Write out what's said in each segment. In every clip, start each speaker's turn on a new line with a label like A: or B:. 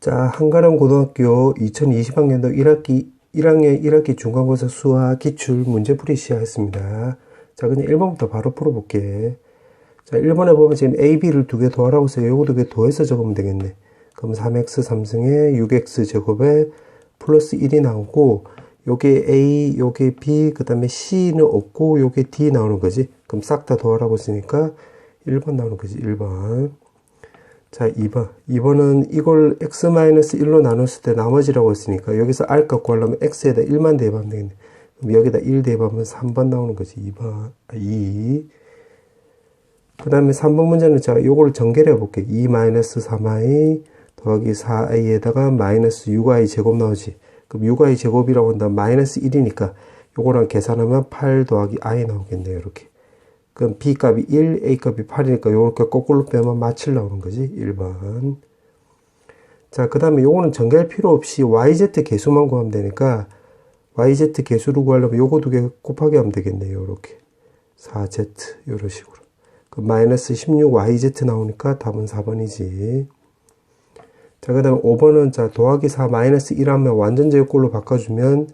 A: 자, 한가람고등학교 2020학년도 1학년 1학기 중간고사 수학 기출 문제풀이 시작했습니다. 자, 그냥 1번부터 바로 풀어볼게. 자, 1번에 보면 지금 A, B를 두 개 더하라고 해서 요거 두 개 더해서 적으면 되겠네. 그럼 3x 3승에 6x 제곱에 플러스 1이 나오고, 요게 A, 요게 B, 그 다음에 C는 없고, 요게 D 나오는 거지. 그럼 싹 다 더하라고 했으니까 1번 나오는 거지, 1번. 자, 2번. 2번은 이걸 x-1로 나눴을 때 나머지라고 했으니까 여기서 r 값 구하려면 x에다 1만 대입하면 되겠네. 그럼 여기다 1 대입하면 3번 나오는 거지. 2번. 2. 그 다음에 3번 문제는 자, 요거를 전개를 해볼게. 2-3i 더하기 4i에다가 마이너스 6i 제곱 나오지. 그럼 6i 제곱이라고 한다면 마이너스 1이니까 요거랑 계산하면 8 더하기 i 나오겠네요. 이렇게. 그럼 B 값이 1, A 값이 8이니까 요렇게 거꾸로 빼면 마칠 나오는 거지. 1번. 자, 그 다음에 요거는 전개할 필요 없이 YZ 개수만 구하면 되니까 YZ 개수를 구하려면 요거 두 개 곱하기 하면 되겠네요. 요렇게. 4Z. 요런 식으로. 그럼 마이너스 16YZ 나오니까 답은 4번이지. 자, 그 다음에 5번은 자, 더하기 4 마이너스 1 하면 완전 제곱꼴로 바꿔주면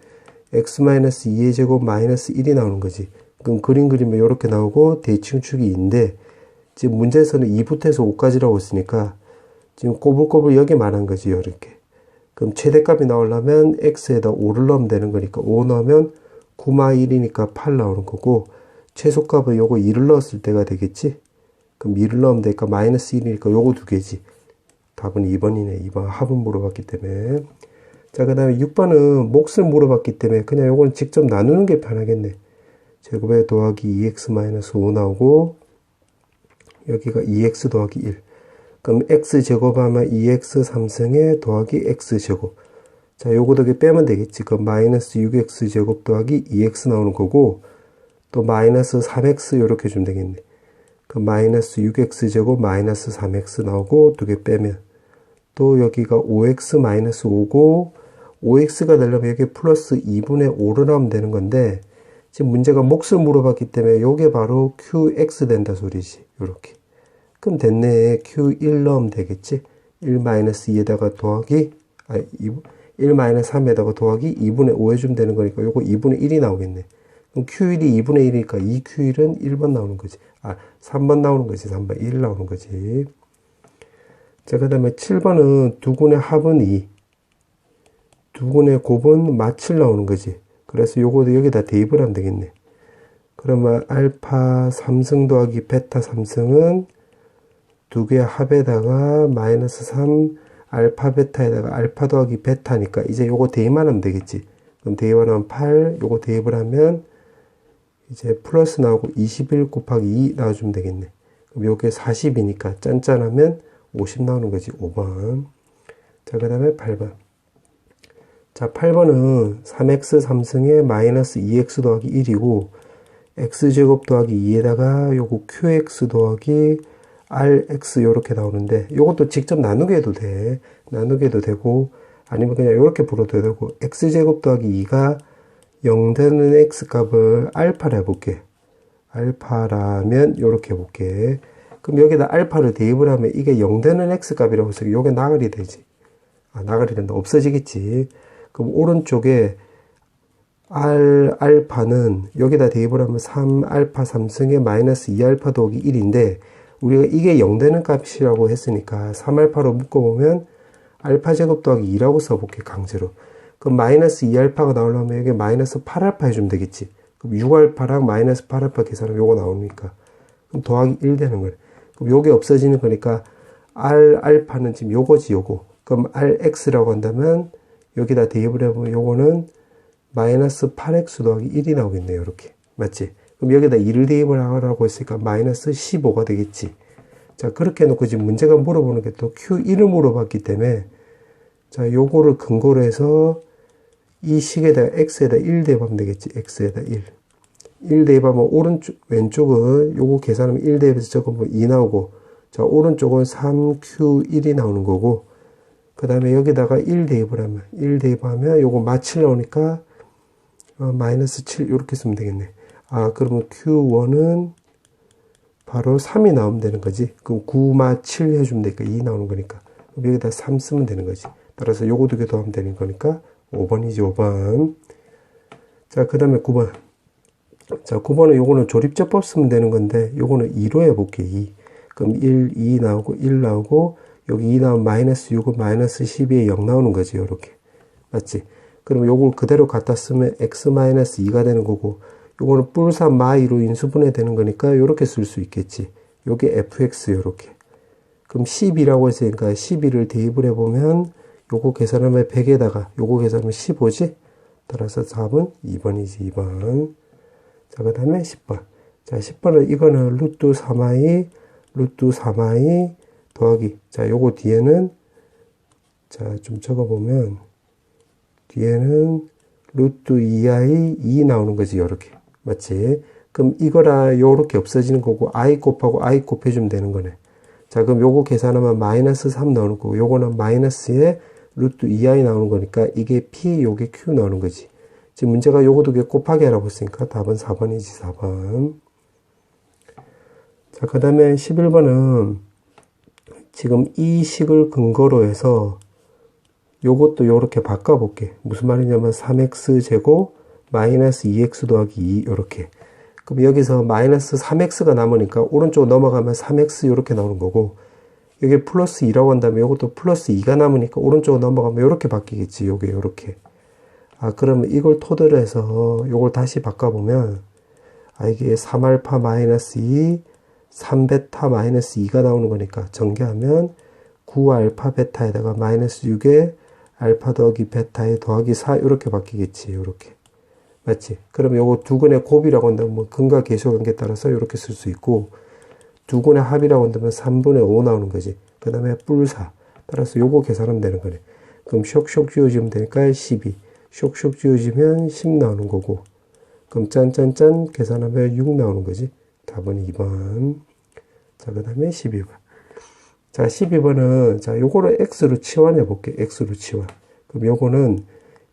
A: X-2의 제곱 마이너스 1이 나오는 거지. 그럼 그림 그리면 이렇게 나오고 대칭축이 2인데 지금 문제에서는 2부터 해서 5까지라고 했으니까 지금 꼬불꼬불 여기 말한 거지. 이렇게. 그럼 최대값이 나오려면 x에다 5를 넣으면 되는 거니까 5 넣으면 9-1이니까 8 나오는 거고 최소값은 요거 2를 넣었을 때가 되겠지. 그럼 2를 넣으면 되니까 마이너스 1이니까 요거 두 개지. 답은 2번이네. 2번 합은 물어봤기 때문에. 자, 그 다음에 6번은 몫을 물어봤기 때문에 그냥 요거는 직접 나누는 게 편하겠네. 제곱에 더하기 2x-5 나오고 여기가 2x 더하기 1. 그럼 x 제곱하면 2x 3승에 더하기 x 제곱. 자, 요거 두 개 빼면 되겠지. 그럼 마이너스 6x 제곱 더하기 2x 나오는 거고 또 마이너스 3x 요렇게 주면 되겠네. 그럼 마이너스 6x 제곱 마이너스 3x 나오고 두 개 빼면 또 여기가 5x 마이너스 5고 5x가 되려면 여기 플러스 2분의 5를 하면 되는 건데 지금 문제가 몫을 물어봤기 때문에 요게 바로 qx 된다 소리지. 요렇게. 그럼 됐네. q1 넣으면 되겠지. 1-2에다가 더하기 1-3에다가 더하기 2분의 5 해주면 되는 거니까 요거 2분의 1이 나오겠네. 그럼 q1이 2분의 1이니까 이 q1은 1번 나오는 거지. 3번 나오는 거지. 3번 1 나오는 거지. 자, 그 다음에 7번은 두근의 합은 2. 두근의 곱은 마칠 나오는 거지. 그래서 요거도 여기다 대입을 하면 되겠네. 그러면 알파 3승 더하기 베타 3승은 두 개 합에다가 마이너스 3 알파 베타에다가 알파 더하기 베타니까 이제 요거 대입만 하면 되겠지. 그럼 대입을 하면 8, 요거 대입을 하면 이제 플러스 나오고 21 곱하기 2 나와주면 되겠네. 그럼 요게 40이니까 짠짠하면 50 나오는 거지. 5번. 자, 그 다음에 8번. 자, 8번은 3x 3승에 마이너스 2x 더하기 1이고 x제곱 더하기 2에다가 요거 qx 더하기 rx 요렇게 나오는데 요것도 직접 나누게 해도 돼. 나누게 해도 되고 아니면 그냥 요렇게 불어도 되고 x제곱 더하기 2가 0 되는 x값을 알파로 해볼게. 알파라면 요렇게 해볼게. 그럼 여기다 알파를 대입을 하면 이게 0 되는 x값이라고 해서 요게 나가리 되지. 나가리 된다. 없어지겠지. 그럼 오른쪽에 알파는 여기다 대입을 하면 3알파 3승에 마이너스 2알파 더하기 1인데 우리가 이게 0 되는 값이라고 했으니까 3알파로 묶어보면 알파 제곱 더하기 2라고 써볼게. 강제로. 그럼 마이너스 2알파가 나오려면 여기 마이너스 8알파 해주면 되겠지. 그럼 6알파랑 마이너스 8알파 계산하면 요거 나오니까 그럼 더하기 1 되는 거예요. 그럼 요게 없어지는 거니까 알파는 지금 요거지. 요거. 그럼 rx라고 한다면 여기다 대입을 해보면 요거는 마이너스 8x 더하기 1이 나오겠네요. 이렇게. 맞지? 그럼 여기다 2를 대입을 하라고 했으니까 마이너스 15가 되겠지. 자, 그렇게 해놓고 지금 문제가 물어보는 게 또 q1을 물어봤기 때문에 자, 요거를 근거로 해서 이 식에다가 x에다 1 대입하면 되겠지. x에다 1. 1 대입하면 왼쪽은 요거 계산하면 1 대입해서 적으면 2 나오고 자, 오른쪽은 3q1이 나오는 거고 그 다음에 여기다가 1 대입을 하면 1 대입하면 요거 마칠 나오니까 마이너스 7 이렇게 쓰면 되겠네. 그러면 Q1은 바로 3이 나오면 되는 거지. 그럼 9, 7 해주면 되니까 2 나오는 거니까. 그럼 여기다 3 쓰면 되는 거지. 따라서 요거 두 개 더하면 되는 거니까 5번이지 5번. 자, 그 다음에 9번. 자, 9번은 요거는 조립제법 쓰면 되는 건데 요거는 2로 해볼게. 2. 그럼 1, 2 나오고 1 나오고 여기 2 나오면 마이너스 6은 마이너스 12에 0 나오는 거지. 요렇게. 맞지? 그럼 요걸 그대로 갖다 쓰면 x-2가 되는 거고 요거는 뿔3 마2로 인수분해 되는 거니까 요렇게 쓸 수 있겠지. 요게 fx 요렇게. 그럼 12라고 했으니까 12를 대입을 해보면 요거 계산하면 100에다가 요거 계산하면 15지? 따라서 답은 2번이지 2번. 자, 그 다음에 10번. 자, 10번은 이거는 루트 3i 더하기. 자, 요거 뒤에는 자, 좀 적어보면 뒤에는 루트 2i 2 나오는 거지. 요렇게. 맞지? 그럼 이거라 요렇게 없어지는 거고 i 곱하고 i 곱해주면 되는 거네. 자, 그럼 요거 계산하면 마이너스 3 나오는 거고 요거는 마이너스에 루트 2i 나오는 거니까 이게 p 요게 q 나오는 거지. 지금 문제가 요거 두 개 곱하기 하라고 했으니까 답은 4번이지 4번. 자, 그 다음에 11번은 지금 이 식을 근거로 해서 요것도 요렇게 바꿔볼게. 무슨 말이냐면 3x 제곱 마이너스 2x 더하기 2 요렇게. 그럼 여기서 마이너스 3x가 남으니까 오른쪽으로 넘어가면 3x 요렇게 나오는 거고 여기 플러스 2라고 한다면 요것도 플러스 2가 남으니까 오른쪽으로 넘어가면 요렇게 바뀌겠지. 요게 요렇게. 아, 그러면 이걸 토대로 해서 요걸 다시 바꿔보면 아, 이게 3알파 마이너스 2 3베타 마이너스 2가 나오는 거니까 전개하면 9알파 베타에다가 마이너스 6에 알파 더하기 베타에 더하기 4 이렇게 바뀌겠지. 이렇게. 맞지? 그럼 요거 두근의 곱이라고 한다면 뭐 근과 계수관계에 따라서 이렇게 쓸 수 있고 두근의 합이라고 한다면 3분의 5 나오는 거지. 그 다음에 뿔4. 따라서 요거 계산하면 되는 거네. 그럼 쇽쇽 지워지면 되니까 12. 쇽쇽 지워지면 10 나오는 거고 그럼 짠짠짠 계산하면 6 나오는 거지. 답은 2번. 자, 그 다음에 12번. 자, 12번은, 자, 요거를 x로 치환해 볼게. x로 치환. 그럼 요거는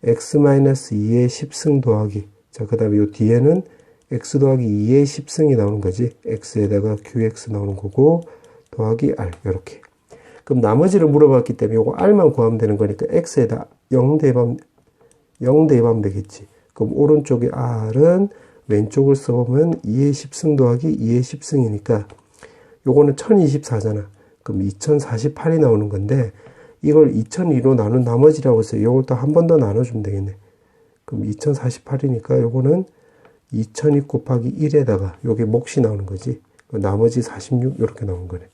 A: x-2의 10승 더하기. 자, 그 다음에 요 뒤에는 x 더하기 2의 10승이 나오는 거지. x에다가 qx 나오는 거고, 더하기 r. 요렇게. 그럼 나머지를 물어봤기 때문에 요거 r만 구하면 되는 거니까 x에다 0 대입하면 되겠지. 그럼 오른쪽에 r은 왼쪽을 써보면 2의 10승 더하기 2의 10승이니까 요거는 1024잖아. 그럼 2048이 나오는 건데 이걸 2002로 나눈 나머지라고 해서 요걸 또 한 번 더 나눠주면 되겠네. 그럼 2048이니까 요거는 2002 곱하기 1에다가 요게 몫이 나오는 거지. 나머지 46 이렇게 나오는 거네.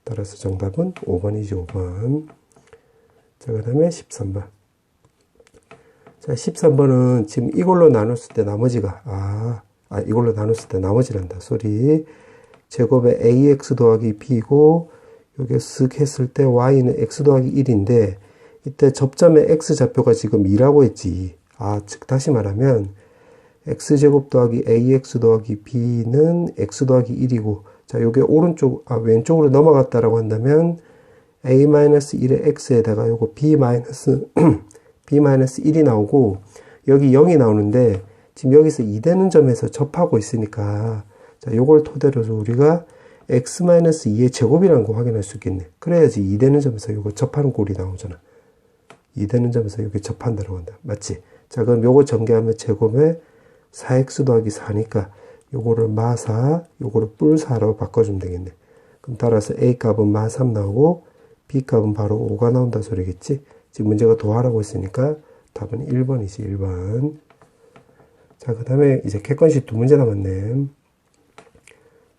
A: 따라서 정답은 5번이지 5번. 자, 그 다음에 13번. 자, 13번은 지금 이걸로 나눴을 때 나머지가, 이걸로 나눴을 때 나머지란다. 쏘리. 제곱에 ax 더하기 b고, 여기 쓱 했을 때 y는 x 더하기 1인데, 이때 접점의 x 좌표가 지금 2라고 했지. 즉, 다시 말하면, x제곱 더하기 ax 더하기 b는 x 더하기 1이고, 자, 요게 왼쪽으로 넘어갔다라고 한다면, a-1의 x에다가 요거 b-1이 나오고 여기 0이 나오는데 지금 여기서 2되는 점에서 접하고 있으니까 자, 요걸 토대로 해서 우리가 x-2의 제곱이라는 거 확인할 수 있겠네. 그래야지 2되는 점에서 요거 접하는 꼴이 나오잖아. 2되는 점에서 여기 접한다고 한다. 맞지? 자, 그럼 요거 전개하면 제곱에 4x 더하기 4니까 요거를 마4, 요거를 뿔4라고 바꿔주면 되겠네. 그럼 따라서 a 값은 마3 나오고 b 값은 바로 5가 나온다 소리겠지? 지금 문제가 더하라고 했으니까 답은 1번이지 1번. 자, 그 다음에 이제 객관식 두 문제 남았네.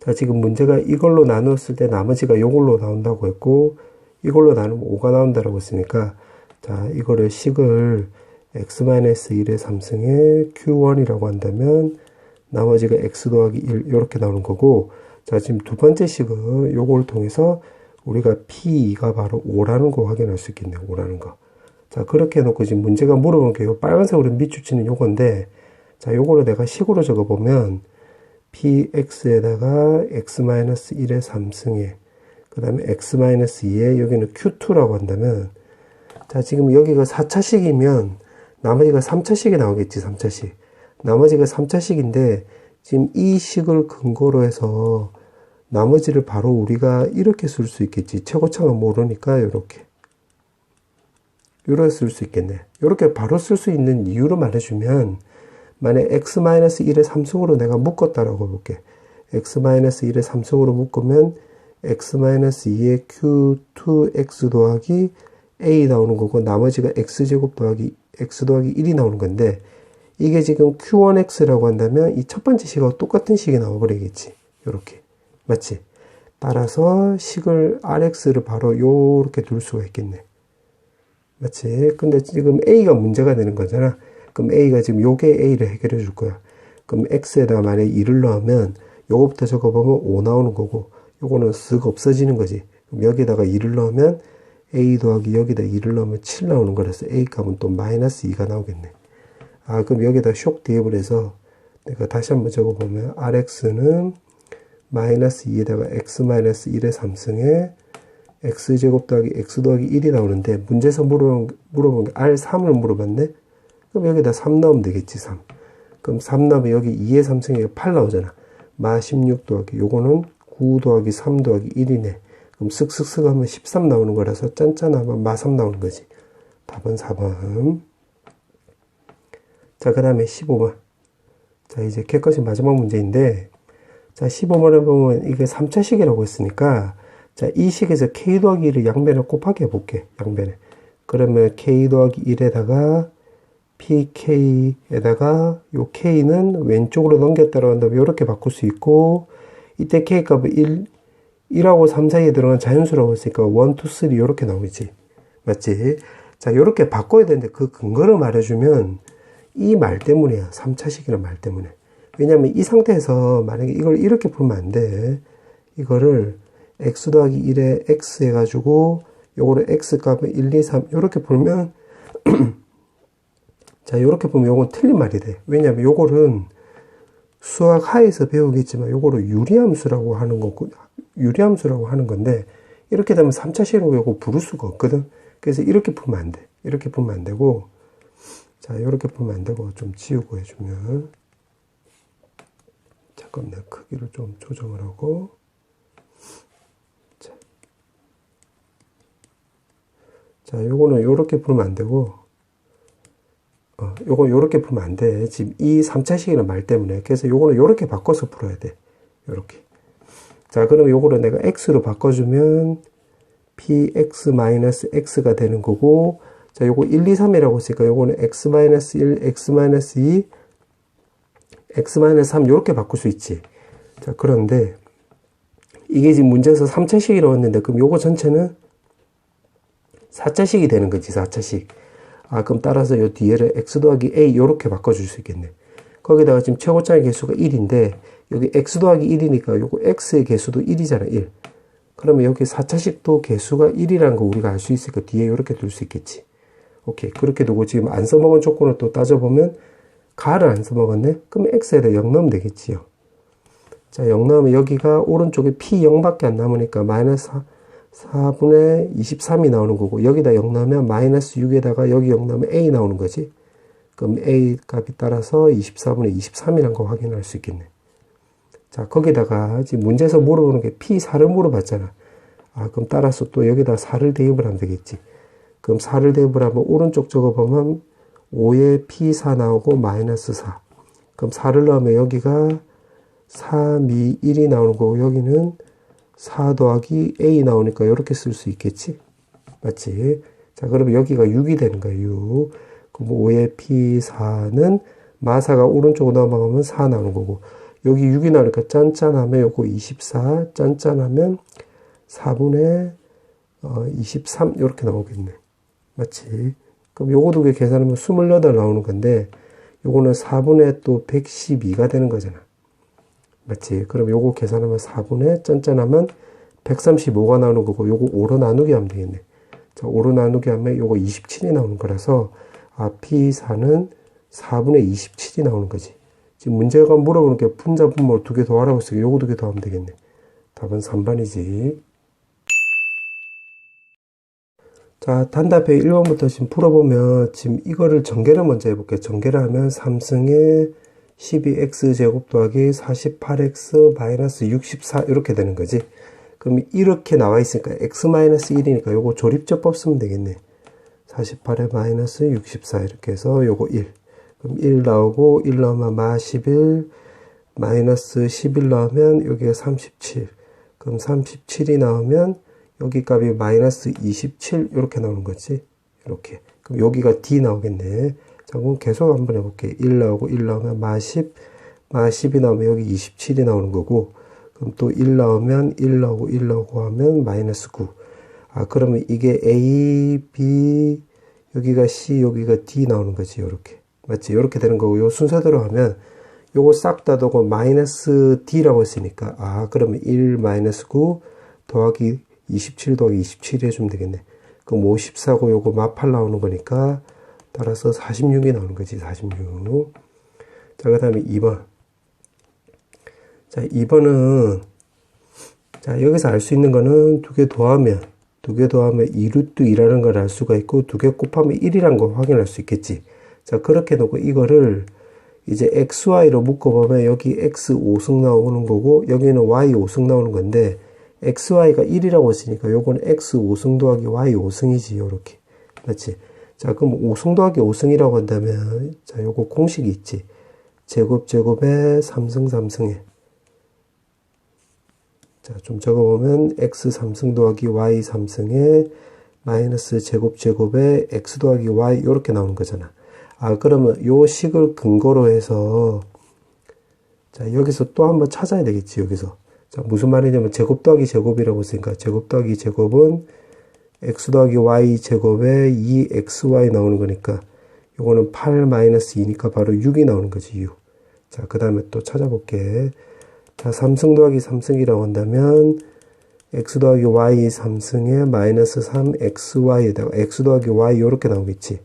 A: 자, 지금 문제가 이걸로 나누었을 때 나머지가 이걸로 나온다고 했고 이걸로 나누면 5가 나온다고 했으니까 자, 이거를 식을 x-1의 3승에 q1이라고 한다면 나머지가 x 더하기 1 이렇게 나오는 거고 자, 지금 두 번째 식은 요걸 통해서 우리가 P2가 바로 5라는 거 확인할 수 있겠네요. 5라는 거. 자, 그렇게 해놓고 지금 문제가 물어보는 게 요 빨간색으로 밑줄치는 요건데, 자, 요거를 내가 식으로 적어보면, PX에다가 X-1의 3승에, 그 다음에 X-2에 여기는 Q2라고 한다면, 자, 지금 여기가 4차식이면, 나머지가 3차식이 나오겠지, 3차식. 나머지가 3차식인데, 지금 이 식을 근거로 해서, 나머지를 바로 우리가 이렇게 쓸 수 있겠지. 최고차가 모르니까 이렇게. 이렇게 쓸 수 있겠네. 이렇게 바로 쓸 수 있는 이유를 말해주면, 만약 x-1의 3승으로 내가 묶었다라고 볼게. x-1의 3승으로 묶으면 x-2의 q2x 더하기 a 나오는 거고, 나머지가 x제곱 더하기 x 더하기 1이 나오는 건데, 이게 지금 q1x라고 한다면 이 첫 번째 식하고 똑같은 식이 나와버리겠지. 요렇게. 맞지? 따라서 식을 rx를 바로 요렇게 둘 수가 있겠네. 맞지? 근데 지금 a가 문제가 되는 거잖아. 그럼 a가 지금 요게 a를 해결해 줄 거야. 그럼 x에다 만약에 2를 넣으면 요거부터 적어보면 5 나오는 거고, 요거는 쓱 없어지는 거지. 그럼 여기다가 2를 넣으면 a 더하기 여기다 2를 넣으면 7 나오는 거라서 a 값은 또 마이너스 2가 나오겠네. 아, 그럼 여기다 쇽 대입을 해서 내가 다시 한번 적어보면 rx는 마이너스 2에다가 x-1의 3승에 x제곱 더하기 x 더하기 1이 나오는데, 문제에서 물어본 게 r3을 물어봤네? 그럼 여기다 3 넣으면 되겠지, 3. 그럼 3 넣으면 여기 2의 3승에 8 나오잖아. 마 16 더하기, 요거는 9 더하기 3 더하기 1이네. 그럼 쓱쓱쓱 하면 13 나오는 거라서 짠짠하면 마 3 나오는 거지. 답은 4번. 자, 그 다음에 15번. 자, 이제 객관식 마지막 문제인데, 자, 15번에 보면 이게 3차식이라고 했으니까, 자, 이 식에서 k 더하기 1을 양변을 곱하기 해볼게. 양변에. 그러면 k 더하기 1에다가 pk에다가 요 k는 왼쪽으로 넘겼다고 한다면 이렇게 바꿀 수 있고, 이때 k 값은 1하고 3 사이에 들어간 자연수라고 했으니까 1, 2, 3 이렇게 나오겠지. 맞지? 자, 이렇게 바꿔야 되는데 그 근거를 말해주면 이 말 때문이야. 3차식이라는 말 때문에. 왜냐면 이 상태에서 만약에 이걸 이렇게 풀면 안 돼. 이거를 x 더하기 1에 x 해가지고 요거를 x 값은 1, 2, 3 요렇게 풀면 자, 요렇게 보면 요건 틀린 말이 돼. 왜냐면 요거는 수학 하에서 배우겠지만 요거를 유리함수라고 하는 거고, 유리함수라고 하는 건데, 이렇게 되면 3차식으로 요거 부를 수가 없거든. 그래서 이렇게 풀면 안 돼. 이렇게 풀면 안 되고, 자, 요렇게 풀면 안 되고 좀 지우고 해주면, 잠깐 내가 크기를 좀 조정을 하고, 자, 요거는 요렇게 풀면 안 되고, 요거 요렇게 풀면 안 돼. 지금 이 3차식이라는 말 때문에. 그래서 요거는 요렇게 바꿔서 풀어야 돼. 요렇게. 자, 그럼 요거를 내가 x로 바꿔주면 px-x가 되는 거고, 자, 요거 1, 2, 3이라고 했으니까 요거는 x-1, x-2, x-3 요렇게 바꿀 수 있지. 자, 그런데 이게 지금 문제에서 3차식이라고 했는데, 그럼 요거 전체는 4차식이 되는 거지, 4차식. 아, 그럼 따라서 요 뒤에를 x 더하기 a 요렇게 바꿔줄 수 있겠네. 거기다가 지금 최고차의 개수가 1인데 여기 x 더하기 1이니까 요거 x의 개수도 1이잖아, 1. 그러면 여기 4차식도 개수가 1이라는 거 우리가 알 수 있으니까 뒤에 요렇게 둘 수 있겠지. 오케이. 그렇게 두고 지금 안 써먹은 조건을 또 따져보면 가를 안 써먹었네? 그럼 x에다 0 넣으면 되겠지요. 자, 0 넣으면 여기가 오른쪽에 p0밖에 안 남으니까 마이너스 4분의 23이 나오는 거고, 여기다 0 넣으면 마이너스 6에다가 여기 0 넣으면 a 나오는 거지. 그럼 a 값이 따라서 24분의 23이라는 거 확인할 수 있겠네. 자, 거기다가 지금 문제에서 물어보는 게 p4를 물어봤잖아. 아, 그럼 따라서 또 여기다 4를 대입을 하면 되겠지. 그럼 4를 대입을 하면 오른쪽 적어보면 5에 p4 나오고 마이너스 4. 그럼 4를 넣으면 여기가 3, 2, 1이 나오는 거고, 여기는 4 더하기 a 나오니까 이렇게 쓸 수 있겠지? 맞지? 자, 그러면 여기가 6이 되는 거야, 6. 그럼 5의 p4는 마사가 오른쪽으로 넘어가면 4 나오는 거고, 여기 6이 나오니까 짠짠하면 요거 24, 짠짠하면 4분의 23 이렇게 나오겠네. 맞지? 그럼 요거 두 개 계산하면 28 나오는 건데, 요거는 4분의 또 112가 되는 거잖아. 맞지? 그럼 요거 계산하면 4분의 짠짠하면 135가 나오는 거고, 요거 5로 나누기 하면 되겠네. 자, 5로 나누기 하면 요거 27이 나오는 거라서, 아, P4는 4분의 27이 나오는 거지. 지금 문제가 물어보는 게 분자, 분모 두 개 더하라고 했으니까 요거 두 개 더하면 되겠네. 답은 3번이지. 자, 단답에 1번부터 지금 풀어보면, 지금 이거를 전개를 먼저 해볼게요. 전개를 하면 3승에 12x 제곱 더하기 48x 마이너스 64 이렇게 되는 거지. 그럼 이렇게 나와 있으니까 x 마이너스 1이니까 요거 조립제법 쓰면 되겠네. 48에 마이너스 64 이렇게 해서 요거 1. 그럼 1 나오고 1 나오면 마 11 마이너스 11 나오면 여기가 37. 그럼 37이 나오면 여기 값이 마이너스 27 이렇게 나오는 거지. 이렇게. 그럼 여기가 D 나오겠네. 자, 그럼 계속 한번 해볼게. 1 나오고 1 나오면 마 10, 마 10이 나오면 여기 27이 나오는 거고, 그럼 또 1 나오면 1 나오고 1 나오고 하면 마이너스 9. 아, 그러면 이게 A, B, 여기가 C, 여기가 D 나오는 거지. 요렇게. 맞지? 요렇게 되는 거고, 요 순서대로 하면 요거 싹 다 두고 마이너스 D라고 했으니까, 아, 그러면 1 마이너스 9 더하기 27 더하기 27 해주면 되겠네. 그럼 54고 요거 마 8 나오는 거니까, 따라서 46이 나오는 거지. 46. 자, 그 다음에 2번. 자, 2번은, 자, 여기서 알 수 있는 거는 두 개 더하면 2루트 2라는 걸 알 수가 있고, 두 개 곱하면 1이라는 걸 확인할 수 있겠지. 자, 그렇게 놓고 이거를 이제 XY로 묶어보면 여기 X 5승 나오는 거고, 여기는 Y 5승 나오는 건데, XY가 1이라고 했으니까 요건 X 5승 더하기 Y 5승이지. 요렇게. 맞지? 자, 그럼 5승 더하기 5승이라고 한다면, 자, 요거 공식이 있지. 제곱에 3승 3승에. 자, 좀 적어보면 x 3승 더하기 y 3승에 마이너스 제곱에 x 더하기 y 이렇게 나오는 거잖아. 아, 그러면 요 식을 근거로 해서 자, 여기서 또 한번 찾아야 되겠지. 여기서. 자, 무슨 말이냐면 제곱 더하기 제곱이라고 했으니까 제곱 더하기 제곱은 x 더하기 y 제곱에 2xy 나오는 거니까 요거는 8 마이너스 2니까 바로 6이 나오는 거지. 6. 자, 그 다음에 또 찾아볼게. 자, 3승 더하기 3승이라고 한다면 x 더하기 y 3승에 마이너스 3xy에다가 x 더하기 y 이렇게 나오겠지.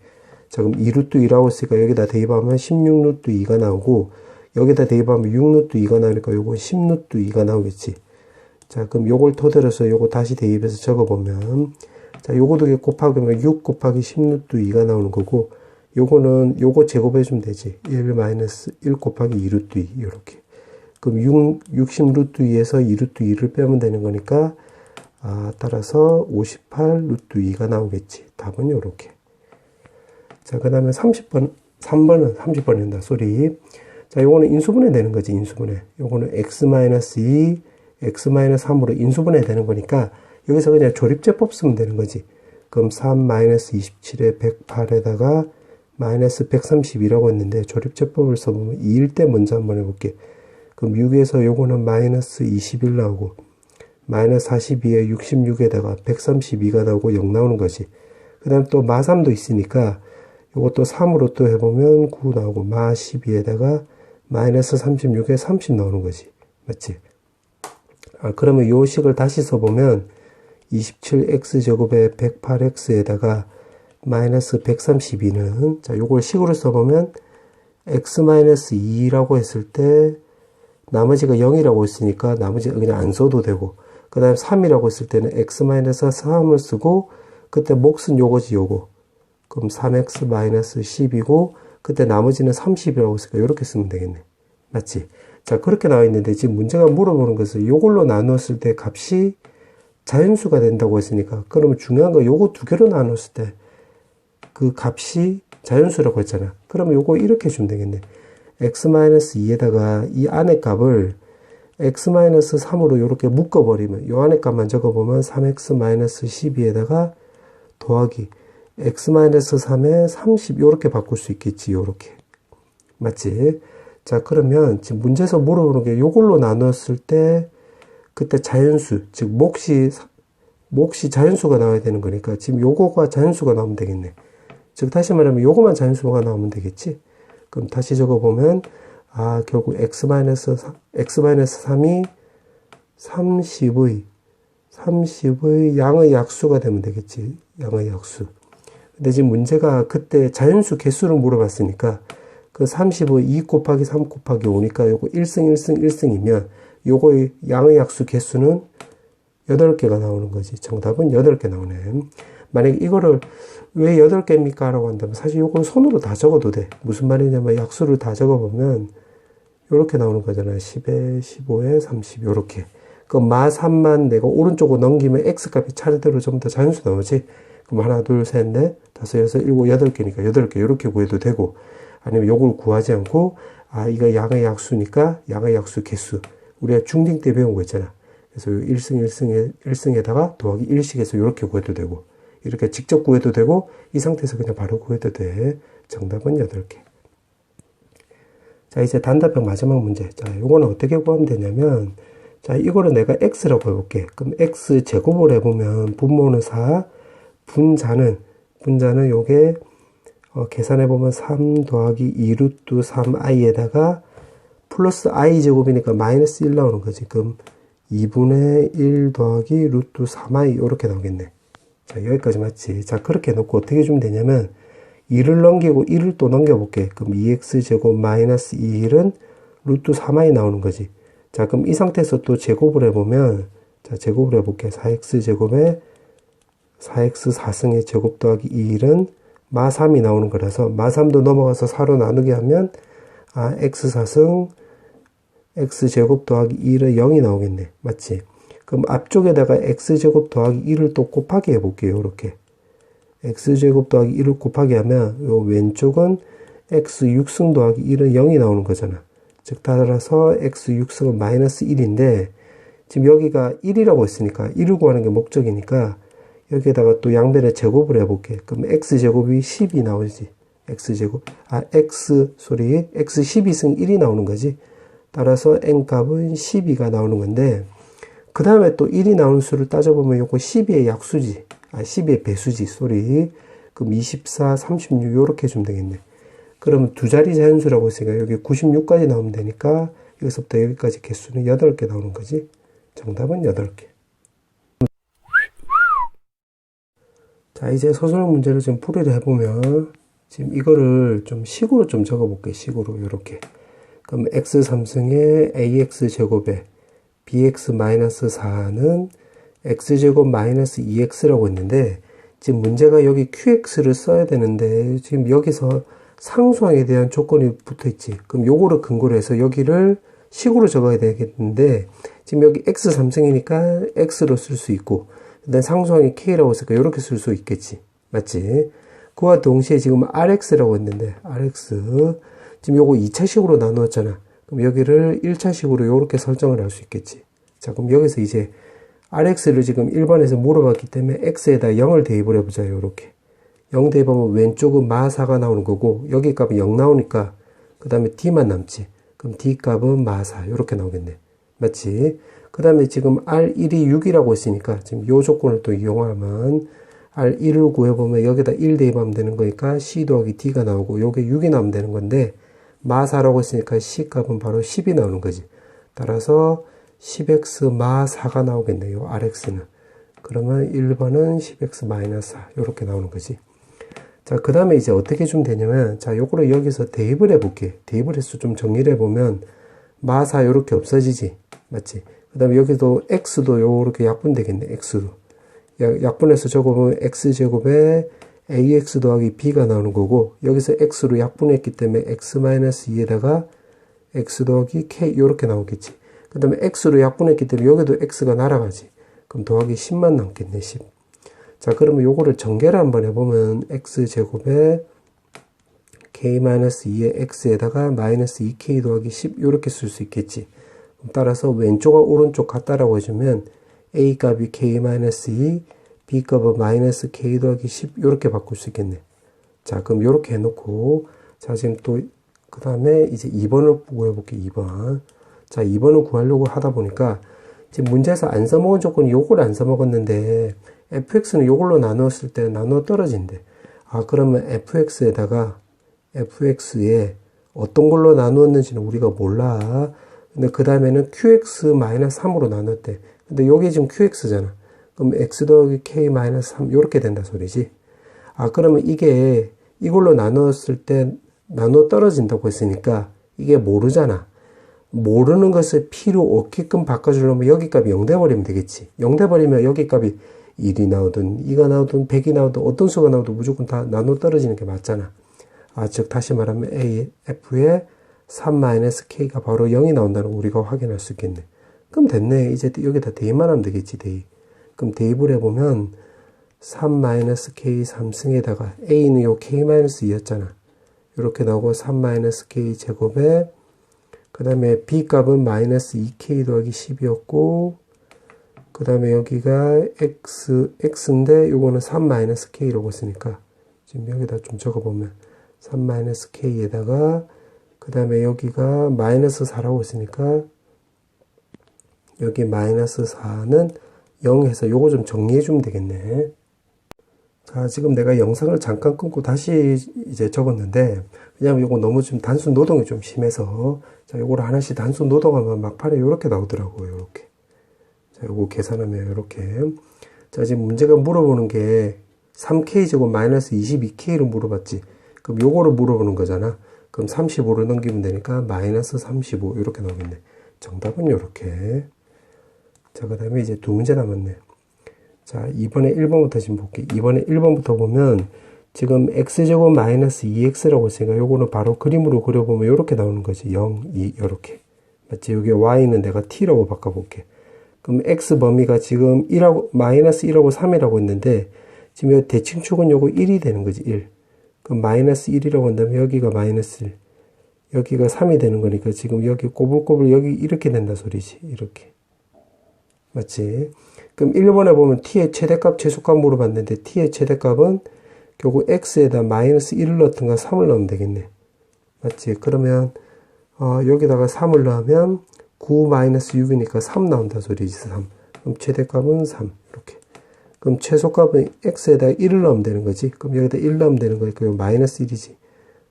A: 자, 그럼 2루트 2라고 했으니까 여기다 대입하면 16루트 2가 나오고, 여기다 대입하면 6루트 2가 나오니까 요건 10루트 2가 나오겠지. 자, 그럼 요걸 토대로 해서 요거 다시 대입해서 적어보면, 자, 요거 두 개 곱하면 6 곱하기 10루트 2가 나오는 거고, 요거는 요거 제곱해주면 되지. 1 마이너스 1 곱하기 2루트 2 요렇게. 그럼 60 루트 2에서 2 루트 2를 빼면 되는 거니까, 아, 따라서 58 루트 2가 나오겠지. 답은 요렇게. 자, 그 다음에 3번은 30번입니다. 쏘리. 자, 요거는 인수분해 되는 거지, 인수분해. 요거는 x-2, x-3으로 인수분해 되는 거니까, 여기서 그냥 조립제법 쓰면 되는 거지. 그럼 3-27에 108에다가 마이너스 132라고 했는데, 조립제법을 써보면 2일 때 먼저 한번 해볼게. 그럼 6에서 요거는 마이너스 21 나오고, 마이너스 42에 66에다가 132가 나오고 0 나오는 거지. 그 다음 또 마3도 있으니까, 요것도 3으로 또 해보면 9 나오고, 마 12에다가 마이너스 36에 30 나오는 거지. 맞지? 아, 그러면 요 식을 다시 써보면, 27x제곱에 108x에다가 마이너스 132는, 자, 요걸 식으로 써보면, x-2라고 했을 때, 나머지가 0이라고 했으니까 나머지가 그냥 안 써도 되고, 그 다음에 3이라고 했을 때는 x-3을 쓰고, 그때 몫은 요거지, 요거. 그럼 3x-10이고, 그때 나머지는 30이라고 했으니까 이렇게 쓰면 되겠네. 맞지? 자, 그렇게 나와 있는데 지금 문제가 물어보는 것은 요걸로 나누었을 때 값이 자연수가 된다고 했으니까, 그러면 중요한 건 요거 두 개로 나눴을 때 그 값이 자연수라고 했잖아. 그러면 요거 이렇게 해주면 되겠네. x-2에다가 이 안의 값을 x-3으로 이렇게 묶어버리면, 요 안의 값만 적어보면 3x-12에다가 더하기 x-3에 30 이렇게 바꿀 수 있겠지. 요렇게. 맞지? 자, 그러면 지금 문제에서 물어보는 게 요걸로 나눴을 때 그때 자연수, 즉 몫이 자연수가 나와야 되는 거니까 지금 요거가 자연수가 나오면 되겠네. 즉 다시 말하면 요거만 자연수가 나오면 되겠지. 그럼 다시 적어보면, 아, 결국 x-3이 30의 양의 약수가 되면 되겠지. 양의 약수. 근데 지금 문제가 그때 자연수 개수를 물어봤으니까, 그 30의 2 곱하기 3 곱하기 5니까 요거 1승, 1승, 1승이면, 요거의 양의 약수 개수는 8개가 나오는 거지. 정답은 8개 나오네. 만약에 이거를 왜 8개입니까? 라고 한다면 사실 요건 손으로 다 적어도 돼. 무슨 말이냐면 약수를 다 적어보면 요렇게 나오는 거잖아요. 10에 15에 30 요렇게. 그 마 3만 내가 오른쪽으로 넘기면 x값이 차례대로 전부 다 자연수 나오지. 그럼 하나, 둘, 셋, 넷, 다섯, 여섯, 일곱, 여덟 개니까 여덟 개 이렇게 구해도 되고, 아니면 요걸 구하지 않고 이거 양의 약수니까 양의 약수 개수. 우리가 중딩 때 배운 거 있잖아. 그래서 1승에다가 더하기 1씩 해서 이렇게 구해도 되고, 이렇게 직접 구해도 되고, 이 상태에서 그냥 바로 구해도 돼. 정답은 8개. 자, 이제 단답형 마지막 문제. 자, 요거는 어떻게 구하면 되냐면, 자, 이거를 내가 x라고 해볼게. 그럼 x 제곱을 해보면, 분모는 4, 분자는 요게, 계산해보면 3 더하기 2 루트 3i에다가 플러스 i 제곱이니까 마이너스 1 나오는 거지. 그럼 2분의 1 더하기 루트 3i 이렇게 나오겠네. 자, 여기까지 맞지? 자, 그렇게 해놓고 어떻게 주면 되냐면 2를 넘기고 1을 또 넘겨볼게. 그럼 2x 제곱 마이너스 2은 루트 3i 나오는 거지. 자, 그럼 이 상태에서 또 제곱을 해보면, 자, 제곱을 해볼게. 4x 제곱에 4x 4승의 제곱 더하기 2은 마 3이 나오는 거라서 마 3도 넘어가서 4로 나누게 하면 x 4승 x 제곱 더하기 1은 0이 나오겠네. 맞지? 그럼 앞쪽에다가 x 제곱 더하기 1을 또 곱하기 해볼게요. 이렇게 x 제곱 더하기 1을 곱하기 하면 요 왼쪽은 x 6승 더하기 1은 0이 나오는 거잖아. 즉 따라서 x 6승은 마이너스 1인데 지금 여기가 1이라고 했으니까 1을 구하는 게 목적이니까 여기에다가 또 양변에 제곱을 해볼게. 그럼 x제곱이 10이 나오지. x제곱. x 12승 1이 나오는 거지. 따라서 n값은 12가 나오는 건데, 그 다음에 또 1이 나오는 수를 따져보면 요거 12의 약수지. 12의 배수지. 그럼 24, 36 요렇게 해주면 되겠네. 그러면 두 자리 자연수라고 했으니까 여기 96까지 나오면 되니까 여기서부터 여기까지 개수는 8개 나오는 거지. 정답은 8개. 자, 이제 소수능 문제를 좀 풀이를 해보면, 지금 이거를 좀 식으로 좀 적어볼게요. 식으로, 요렇게. 그럼 x 3승의 ax 제곱에 bx 마이너스 4는 x제곱 마이너스 2x라고 했는데, 지금 문제가 여기 qx를 써야 되는데, 지금 여기서 상수항에 대한 조건이 붙어 있지. 그럼 요거를 근거로 해서 여기를 식으로 적어야 되겠는데, 지금 여기 x 3승이니까 x로 쓸 수 있고, 일단 상수항이 k라고 했으니까 이렇게 쓸 수 있겠지. 맞지? 그와 동시에 지금 rx라고 했는데 rx 지금 요거 2차식으로 나누었잖아. 그럼 여기를 1차식으로 이렇게 설정을 할 수 있겠지. 자, 그럼 여기서 이제 rx를 지금 1번에서 물어봤기 때문에 x에다 0을 대입을 해보자. 요렇게 0 대입하면 왼쪽은 마4가 나오는 거고 여기 값은 0 나오니까 그 다음에 d만 남지. 그럼 d 값은 마4 이렇게 나오겠네. 맞지? 그 다음에 지금 R1이 6이라고 했으니까 지금 요 조건을 또 이용하면 R1을 구해보면 여기다 1 대입하면 되는 거니까 C 더하기 D가 나오고 요게 6이 나오면 되는 건데 마4라고 했으니까 C 값은 바로 10이 나오는 거지. 따라서 10x 마4가 나오겠네요. RX는. 그러면 1번은 10x 마이너스 4 이렇게 나오는 거지. 자, 그 다음에 이제 어떻게 주면 되냐면 자, 요거를 여기서 대입을 해볼게. 대입을 해서 좀 정리를 해보면 마4 요렇게 없어지지. 맞지? 그 다음에 여기도 x도 요렇게 약분되겠네. x도. 약분해서 적어보면 x제곱에 ax 더하기 b가 나오는 거고 여기서 x로 약분했기 때문에 x-2에다가 x 더하기 k 요렇게 나오겠지. 그 다음에 x로 약분했기 때문에 여기도 x가 날아가지. 그럼 더하기 10만 남겠네. 10. 자, 그러면 요거를 전개를 한번 해보면 x제곱에 k-2의 x에다가 마이너스 2k 더하기 10 요렇게 쓸 수 있겠지. 따라서 왼쪽과 오른쪽 같다라고 해주면 a 값이 k-2, b 값은 마이너스 k 더하기 10 이렇게 바꿀 수 있겠네. 자, 그럼 이렇게 해놓고 자, 지금 또 그 다음에 이제 2번을 구해볼게. 2번. 자, 2번을 구하려고 하다 보니까 지금 문제에서 안 써먹은 조건이 요걸 안 써먹었는데 fx는 요걸로 나누었을 때 나누어 떨어진대. 그러면 fx에다가 fx에 어떤 걸로 나누었는지는 우리가 몰라. 근데 그 다음에는 qx-3으로 나눴대. 근데 여기 지금 qx잖아. 그럼 x 더하기 k-3 이렇게 된다 소리지. 그러면 이게 이걸로 나눴을 때 나눠 떨어진다고 했으니까 이게 모르잖아. 모르는 것을 필요 없게끔 바꿔주려면 여기 값이 0 돼버리면 되겠지. 0 돼버리면 여기 값이 1이 나오든 2가 나오든 100이 나오든 어떤 수가 나오든 무조건 다 나눠 떨어지는 게 맞잖아. 즉 다시 말하면 f의 3-k가 바로 0이 나온다는 거 우리가 확인할 수 있겠네. 그럼 됐네. 이제 여기다 대입만 하면 되겠지. 대입. 그럼 대입을 해보면 3-k 3승에다가 a는 요 k-2였잖아. 이렇게 나오고 3-k 제곱에 그 다음에 b 값은 마이너스 2k 더하기 10이었고 그 다음에 여기가 x인데 요거는 3-k라고 했으니까 지금 여기다 좀 적어보면 3-k에다가 그 다음에 여기가 마이너스 4라고 했으니까 여기 마이너스 4는 0 해서 요거 좀 정리해 주면 되겠네. 자, 지금 내가 영상을 잠깐 끊고 다시 이제 적었는데, 왜냐면 요거 너무 좀 단순 노동이 좀 심해서, 자, 요거를 하나씩 단순 노동하면 막판에 요렇게 나오더라고요, 요렇게. 자, 요거 계산하면 요렇게. 자, 지금 문제가 물어보는 게 3k 제곱 마이너스 22k를 물어봤지. 그럼 요거를 물어보는 거잖아. 그럼 35를 넘기면 되니까 마이너스 35 이렇게 나오겠네. 정답은 요렇게. 자, 그 다음에 이제 두 문제 남았네. 자, 이번에 1번부터 지금 볼게. 이번에 1번부터 보면 지금 x제곱 마이너스 2x라고 했으니까 요거는 바로 그림으로 그려보면 요렇게 나오는 거지. 0, 2 요렇게. 맞지? 여기 y는 내가 t라고 바꿔볼게. 그럼 x 범위가 지금 1하고 마이너스 1하고 3이라고 했는데 지금 요 대칭축은 요거 1이 되는 거지. 1. 그럼 마이너스 1이라고 한다면 여기가 마이너스 1. 여기가 3이 되는 거니까 지금 여기 꼬불꼬불 여기 이렇게 된다 소리지. 이렇게. 맞지? 그럼 1번에 보면 t의 최대값, 최소값 물어봤는데 t의 최대값은 결국 x에다 마이너스 1을 넣든가 3을 넣으면 되겠네. 맞지? 그러면 여기다가 3을 넣으면 9 마이너스 6이니까 3 나온다 소리지. 3. 그럼 최대값은 3. 이렇게. 그럼 최소값은 x에다 1을 넣으면 되는 거지. 그럼 여기다 1 넣으면 되는 거니까 이거 마이너스 1이지.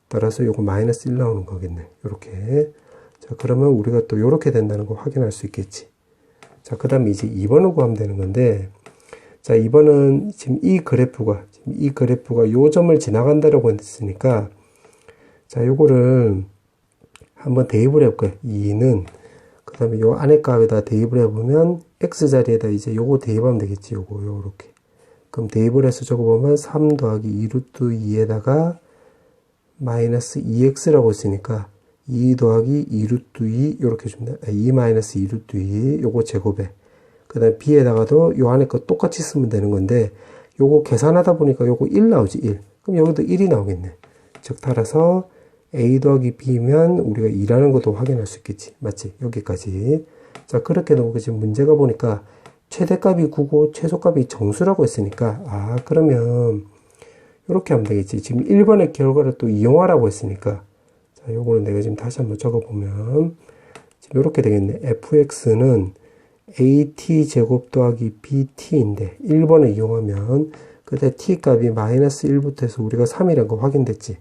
A: 따라서 요거 마이너스 1 나오는 거겠네. 요렇게. 자, 그러면 우리가 또 요렇게 된다는 거 확인할 수 있겠지. 자, 그 다음에 이제 2번을 구하면 되는 건데, 자, 2번은 지금 이 그래프가 요 점을 지나간다라고 했으니까, 자, 요거를 한번 대입을 해볼까요? 2는, 그 다음에 요 안에 값에다 대입을 해보면, x 자리에다 이제 요거 대입하면 되겠지, 요렇게. 그럼 대입을 해서 적어보면 3 더하기 2 루트 2에다가 마이너스 2x라고 했으니까, 2 더하기 2 루트 2 요렇게 줍니다. 2 마이너스 2 루트 2 요거 제곱에 그 다음에 b에다가도 요 안에 거 똑같이 쓰면 되는 건데 요거 계산하다 보니까 요거 1 나오지 1. 그럼 여기도 1이 나오겠네. 즉 따라서 a 더하기 b면 우리가 2라는 것도 확인할 수 있겠지. 맞지? 여기까지. 자, 그렇게 나오고 지금 문제가 보니까 최대값이 9고 최소값이 정수라고 했으니까 그러면 요렇게 하면 되겠지. 지금 1번의 결과를 또 이용하라고 했으니까 자, 요거는 내가 지금 다시 한번 적어보면 지금 요렇게 되겠네. fx는 at 제곱 더하기 bt인데 1번을 이용하면 그때 t 값이 마이너스 1부터 해서 우리가 3이라는 거 확인됐지.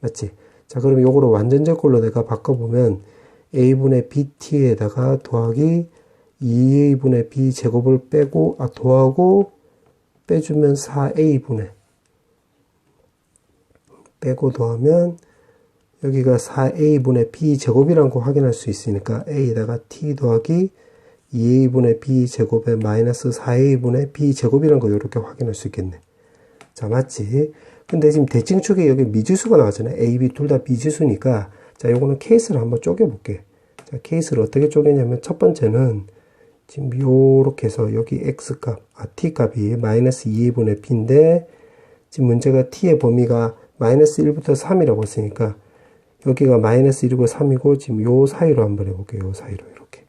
A: 맞지? 자, 그럼 요거를 완전제꼴로 내가 바꿔보면 a분의 bt에다가 더하기 2a분의 b 제곱을 빼고 더하고 빼주면 4a분의 빼고 더하면 여기가 4a분의 b 제곱이라는 거 확인할 수 있으니까 a에다가 t 더하기 2a분의 b 제곱에 마이너스 4a분의 b 제곱이라는 거 이렇게 확인할 수 있겠네. 자, 맞지? 근데 지금 대칭축에 여기 미지수가 나왔잖아요. a, b 둘 다 미지수니까 자, 요거는 케이스를 한번 쪼개볼게. 자, 케이스를 어떻게 쪼개냐면 첫 번째는 지금 요렇게 해서 여기 x값, t값이 마이너스 2a분의 b인데 지금 문제가 t의 범위가 마이너스 1부터 3이라고 했으니까 여기가 마이너스 1이고 3이고 지금 요 사이로 한번 해볼게요. 요 사이로 이렇게.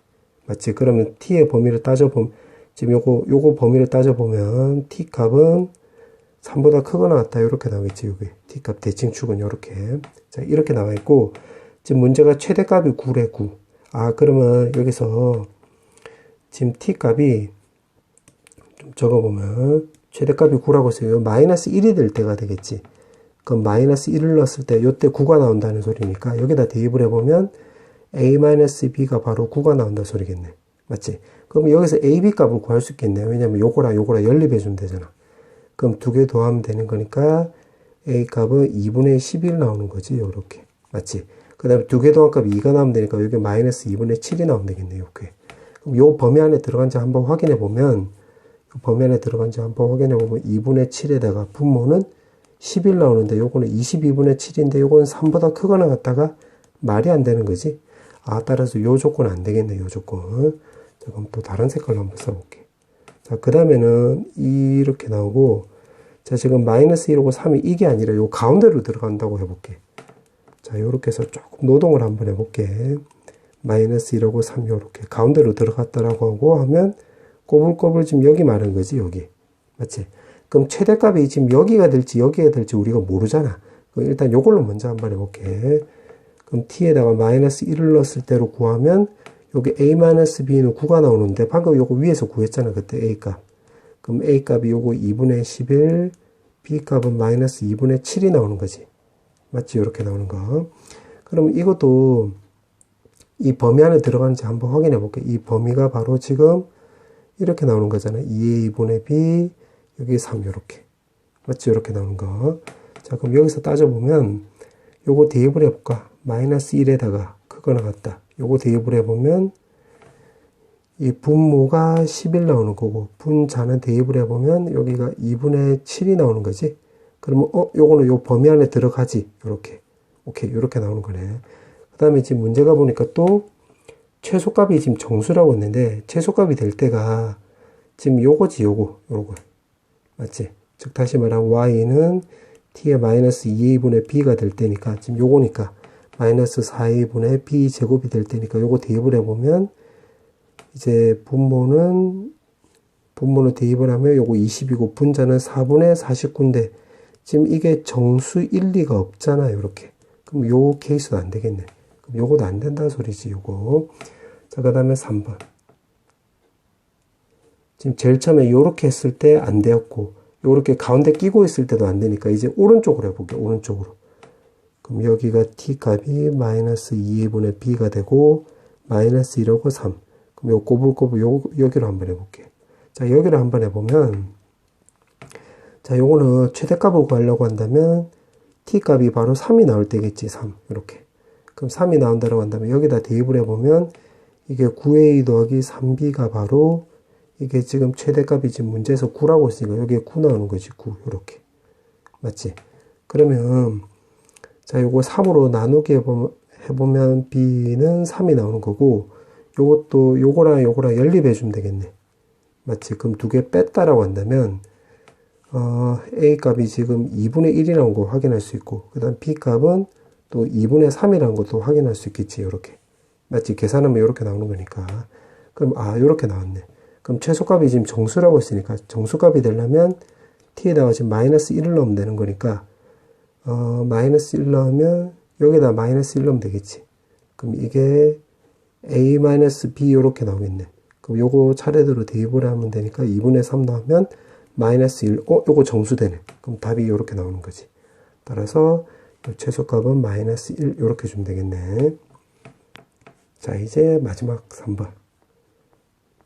A: 맞지? 그러면 t의 범위를 따져보면 지금 요거 범위를 따져보면 t 값은 3보다 크거나 같다. 이렇게 나오겠지. 여기 t 값 대칭축은 이렇게. 자, 이렇게 나와 있고 지금 문제가 최대값이 9래 9. 그러면 여기서 지금 t 값이 좀 적어보면 최대값이 9라고 했어요. 마이너스 1이 될 때가 되겠지. 그럼 마이너스 1을 넣었을 때 요때 9가 나온다는 소리니까 여기다 대입을 해보면 a-b가 바로 9가 나온다 소리겠네. 맞지? 그럼 여기서 a, b 값을 구할 수 있겠네. 왜냐면 요거랑 연립해주면 되잖아. 그럼 두 개 더하면 되는 거니까 a 값은 2분의 11 나오는 거지. 요렇게. 맞지? 그 다음에 두 개 더한 값이 2가 나오면 되니까 여기 마이너스 2분의 7이 나오면 되겠네. 요렇게. 그럼 요 범위 안에 들어간지 한번 확인해 보면 범위 안에 들어간지 한번 확인해 보면 2분의 7에다가 분모는 11 나오는데 요거는 22분의 7인데 요거는 3보다 크거나 같다가 말이 안 되는 거지. 따라서 요 조건 안 되겠네. 요 조건. 자, 그럼 또 다른 색깔로 한번 써볼게. 자, 그 다음에는 이렇게 나오고 자, 지금 마이너스 1하고 3이 이게 아니라 요 가운데로 들어간다고 해볼게. 자, 요렇게 해서 조금 노동을 한번 해볼게. 마이너스 1하고 3 요렇게 가운데로 들어갔다라고 하고 하면 꼬불꼬불 지금 여기 말하는 거지, 여기. 맞지? 그럼 최대값이 지금 여기가 될지 여기가 될지 우리가 모르잖아. 그럼 일단 요걸로 먼저 한번 해볼게. 그럼 t에다가 마이너스 1을 넣었을 때로 구하면 여기 a-b는 9가 나오는데 방금 요거 위에서 구했잖아, 그때 a값. 그럼 a값이 요거 2분의 11, b값은 마이너스 2분의 7이 나오는 거지. 맞지? 이렇게 나오는 거. 그러면 이것도 이 범위 안에 들어가는지 한번 확인해 볼게. 이 범위가 바로 지금 이렇게 나오는 거잖아. 2의 2분의 b, 여기 3 이렇게. 맞지? 이렇게 나오는 거. 자, 그럼 여기서 따져보면 요거 대입을 해볼까? 마이너스 1에다가 그거 나갔다. 요거 대입을 해보면 이 분모가 11 나오는 거고 분자는 대입을 해보면 여기가 2분의 7이 나오는 거지. 그러면 요거는 요 범위 안에 들어가지. 요렇게. 오케이. 요렇게 나오는 거네. 그 다음에 지금 문제가 보니까 또 최소값이 지금 정수라고 했는데 최소값이 될 때가 지금 요거지. 요거. 맞지? 즉 다시 말하면 y는 t의 마이너스 2a분의 b가 될 때니까 지금 요거니까 마이너스 4a분의 b 제곱이 될 때니까 요거 대입을 해보면 이제 분모는 대입을 하면 요거 20이고 분자는 4분의 49인데 지금 이게 정수 1, 2가 없잖아요. 이렇게. 그럼 요 케이스도 안 되겠네. 그럼 요거도 안 된다는 소리지. 요거. 자, 그 다음에 3번. 지금 제일 처음에 요렇게 했을 때 안 되었고 요렇게 가운데 끼고 있을 때도 안 되니까 이제 오른쪽으로 해볼게. 오른쪽으로. 그럼 여기가 t 값이 마이너스 2분의 b가 되고 마이너스 1하고 3. 그럼 요 꼬불꼬불 여기로 한번 해볼게. 자, 여기로 한번 해보면 자, 요거는 최대값을 구하려고 한다면 t 값이 바로 3이 나올 때겠지. 3 이렇게. 그럼 3이 나온다고 한다면 여기다 대입을 해보면 이게 9a 더하기 3b가 바로 이게 지금 최대값이 지금 문제에서 9라고 했으니까 여기에 9 나오는 거지. 9 이렇게. 맞지? 그러면 자, 요거 3으로 나누기 해보면 b는 3이 나오는 거고 요것도 요거랑 연립해 주면 되겠네. 맞지? 그럼 두 개 뺐다라고 한다면 a 값이 지금 2분의 1이 나온 거 확인할 수 있고 그 다음 b 값은 또 2분의 3이라는 것도 확인할 수 있겠지. 요렇게. 맞지? 계산하면 요렇게 나오는 거니까. 그럼 요렇게 나왔네. 그럼 최소값이 지금 정수라고 했으니까 정수값이 되려면 t에다가 지금 마이너스 1을 넣으면 되는 거니까 마이너스 1 넣으면 여기다 마이너스 1 넣으면 되겠지. 그럼 이게 a-b 요렇게 나오겠네. 그럼 요거 차례대로 대입을 하면 되니까 2분의 3 넣으면 마이너스 1. 요거 정수되네. 그럼 답이 요렇게 나오는 거지. 따라서 최소값은 마이너스 1 요렇게 주면 되겠네. 자, 이제 마지막 3번.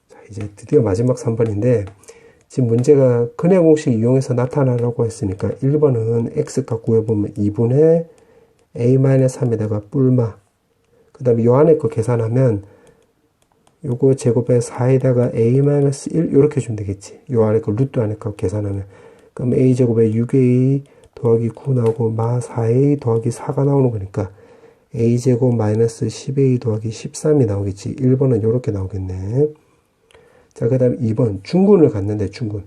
A: 자, 이제 드디어 마지막 3번인데 지금 문제가 근해 공식 이용해서 나타나라고 했으니까 1번은 x값 구해보면 2분의 a-3에다가 뿔마 그 다음에 요 안에 거 계산하면 요거 제곱에 4에다가 a-1 요렇게 주면 되겠지. 요 안에 거 루트 안에 거 계산하면 그럼 a제곱에 6a 더하기 9 나오고 마 4a 더하기 4가 나오는 거니까 a제곱 마이너스 10a 더하기 13이 나오겠지. 1번은 요렇게 나오겠네. 자, 그 다음에 2번 중군을 갖는데 중군.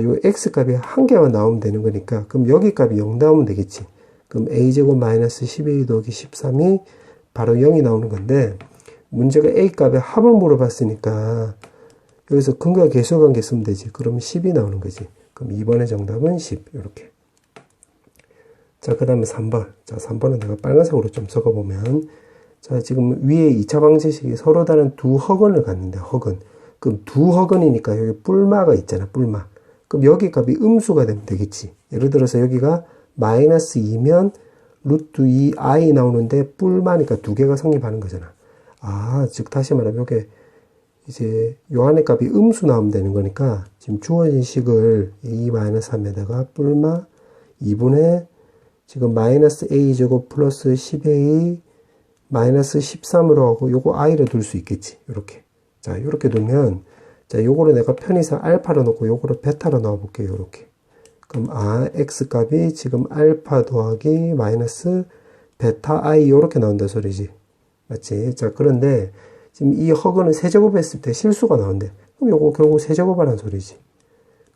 A: 요 x값이 한 개만 나오면 되는 거니까 그럼 여기 값이 0 나오면 되겠지. 그럼 a제곱 마이너스 10a 더하기 13이 바로 0이 나오는 건데 문제가 a값의 합을 물어봤으니까 여기서 근과 계수관계 쓰면 되지. 그러면 10이 나오는 거지. 그럼 2번의 정답은 10 이렇게. 자, 그 다음에 3번. 자, 3번은 내가 빨간색으로 좀 적어보면 자, 지금 위에 2차 방정식이 서로 다른 두 허근을 갖는데 허근. 그럼 두 허근이니까 여기 뿔마가 있잖아. 뿔마. 그럼 여기 값이 음수가 되면 되겠지. 예를 들어서 여기가 마이너스 2면 루트 2i 나오는데 뿔마니까 두 개가 성립하는 거잖아. 즉 다시 말하면 이게 이제 요 안에 값이 음수 나오면 되는 거니까 지금 주어진 식을 a-3에다가 뿔마 2분의 지금 마이너스 a제곱 플러스 10a 마이너스 13으로 하고 요거 i를 둘 수 있겠지. 요렇게. 자, 요렇게 두면 자, 요거를 내가 편의상 알파로 놓고 요거를 베타로 넣어 볼게요. 요렇게. 그럼 x 값이 지금 알파 더하기 마이너스 베타 i 요렇게 나온다 소리지. 맞지? 자, 그런데 지금 이 허근은 세제곱 했을 때 실수가 나온대. 그럼 요거 결국 세제곱하라는 소리지.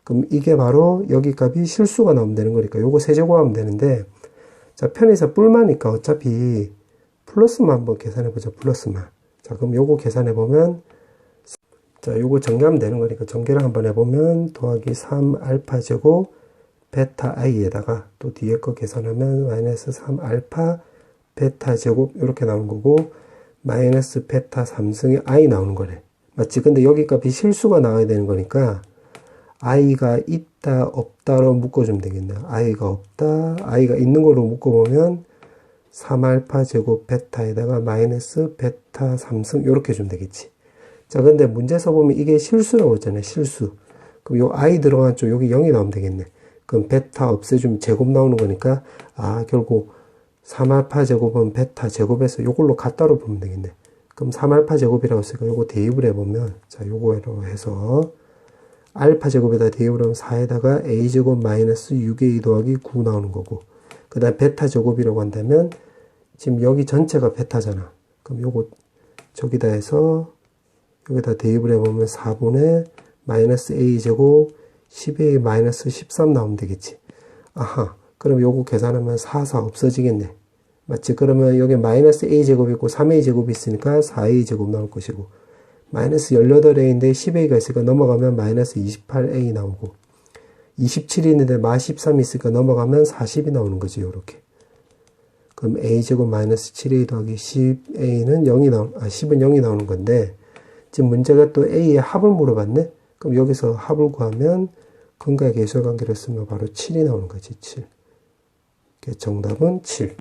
A: 그럼 이게 바로 여기 값이 실수가 나오면 되는 거니까 요거 세제곱하면 되는데, 자, 편의사 뿔마니까 어차피 플러스만 한번 계산해 보자. 플러스만. 자, 그럼 요거 계산해 보면, 자, 요거 전개하면 되는 거니까 전개를 한번 해보면 더하기 3알파 제곱 베타 i에다가 또 뒤에 거 계산하면 마이너스 3알파 베타 제곱 이렇게 나오는 거고, 마이너스 베타 3승의 i 나오는 거래. 맞지? 근데 여기 값이 실수가 나와야 되는 거니까 i가 있다 없다로 묶어주면 되겠네. i가 없다, i가 있는 걸로 묶어보면 3알파 제곱 베타에다가 마이너스 베타 3승 이렇게 주면 되겠지. 자, 근데 문제에서 보면 이게 실수라고 했잖아요. 실수. 그럼 요 i 들어간 쪽 여기 0이 나오면 되겠네. 그럼 베타 없애주면 제곱 나오는 거니까, 아, 결국 3알파 제곱은 베타 제곱에서 요걸로 같다로 보면 되겠네. 그럼 3알파 제곱이라고 했으니까 요거 대입을 해보면, 자, 요거로 해서 알파 제곱에다 대입을 하면 4에다가 a 제곱 마이너스 6a 더하기 9 나오는 거고, 그 다음 베타 제곱이라고 한다면 지금 여기 전체가 베타잖아. 그럼 요거 저기다 해서 여기다 대입을 해보면 4분의 마이너스 a 제곱 10a 마이너스 13 나오면 되겠지. 아하, 그럼 요거 계산하면 4, 4 없어지겠네. 맞지? 그러면 여기 마이너스 a 제곱이 있고 3a 제곱이 있으니까 4a 제곱 나올 것이고, 마이너스 18a인데 10a가 있으니까 넘어가면 마이너스 28a 나오고, 27이 있는데 마 13이 있으니까 넘어가면 40이 나오는 거지. 요렇게. 그럼 a 제곱 마이너스 7a 더하기 10a는 10은 0이 나오는 건데, 지금 문제가 또 a의 합을 물어봤네? 그럼 여기서 합을 구하면 근과의 계수관계를 쓰면 바로 7이 나오는 거지. 7. 정답은 7.